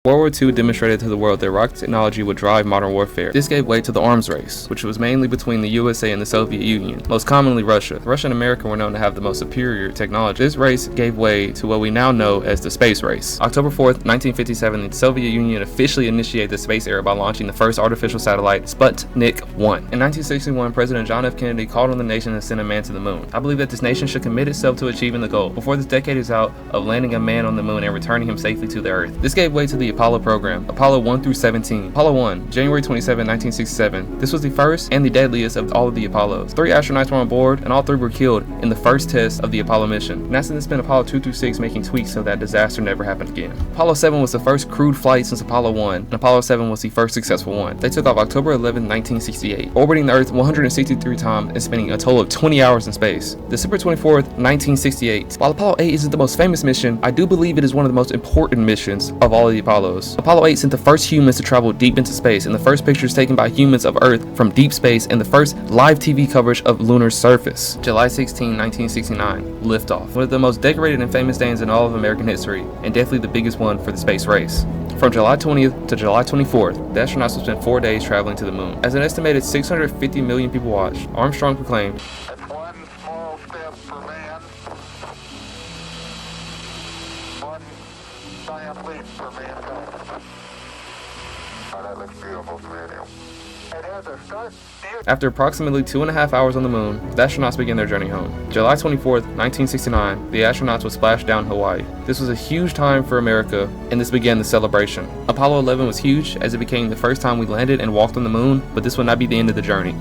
World War II demonstrated to the world that rocket technology would drive modern warfare. This gave way to the arms race, which was mainly between the USA and the Soviet Union, most commonly Russia. Russia and America were known to have the most superior technology. This race gave way to what we now know as the space race. October 4th, 1957, the Soviet Union officially initiated the space era by launching the first artificial satellite, Sputnik 1. In 1961, President John F. Kennedy called on the nation to send a man to the moon. I believe that this nation should commit itself to achieving the goal before this decade is out of landing a man on the moon and returning him safely to the Earth. This gave way to the Apollo program, Apollo 1 through 17. Apollo 1, January 27, 1967. This was the first and the deadliest of all of the Apollos. 3 astronauts were on board, and all 3 were killed in the first test of the Apollo mission. NASA then spent Apollo 2 through 6 making tweaks so that disaster never happened again. Apollo 7 was the first crewed flight since Apollo 1, and Apollo 7 was the first successful one. They took off October 11, 1968, orbiting the Earth 163 times and spending a total of 20 hours in space. December 24th, 1968. While Apollo 8 isn't the most famous mission, I do believe it is one of the most important missions of all of the Apollos. Apollo 8 sent the first humans to travel deep into space, and the first pictures taken by humans of Earth from deep space, and the first live TV coverage of lunar surface. July 16, 1969, liftoff. One of the most decorated and famous days in all of American history, and definitely the biggest one for the space race. From July 20th to July 24th, the astronauts will spend 4 days traveling to the moon. As an estimated 650 million people watched, Armstrong proclaimed, "That's one small step for man, one giant leap for mankind." Oh, that looks beautiful from here. It has a start. After approximately 2.5 hours on the moon, the astronauts began their journey home. July 24th, 1969, the astronauts would splash down Hawaii. This was a huge time for America, and this began the celebration. Apollo 11 was huge as it became the first time we landed and walked on the moon, but this would not be the end of the journey.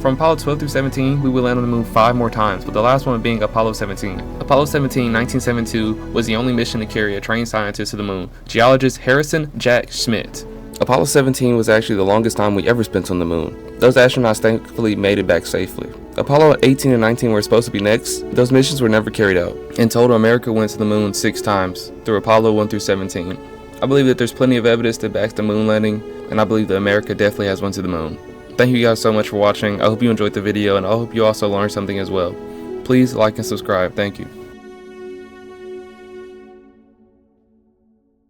From Apollo 12 through 17, we would land on the moon 5 more times, with the last one being Apollo 17. Apollo 17, 1972, was the only mission to carry a trained scientist to the moon, geologist Harrison Jack Schmitt. Apollo 17 was actually the longest time we ever spent on the moon. Those astronauts thankfully made it back safely. Apollo 18 and 19 were supposed to be next. Those missions were never carried out. In total, America went to the moon 6 times, through Apollo 1 through 17. I believe that there's plenty of evidence that backs the moon landing, and I believe that America definitely has went to the moon. Thank you guys so much for watching. I hope you enjoyed the video, and I hope you also learned something as well. Please like and subscribe. Thank you.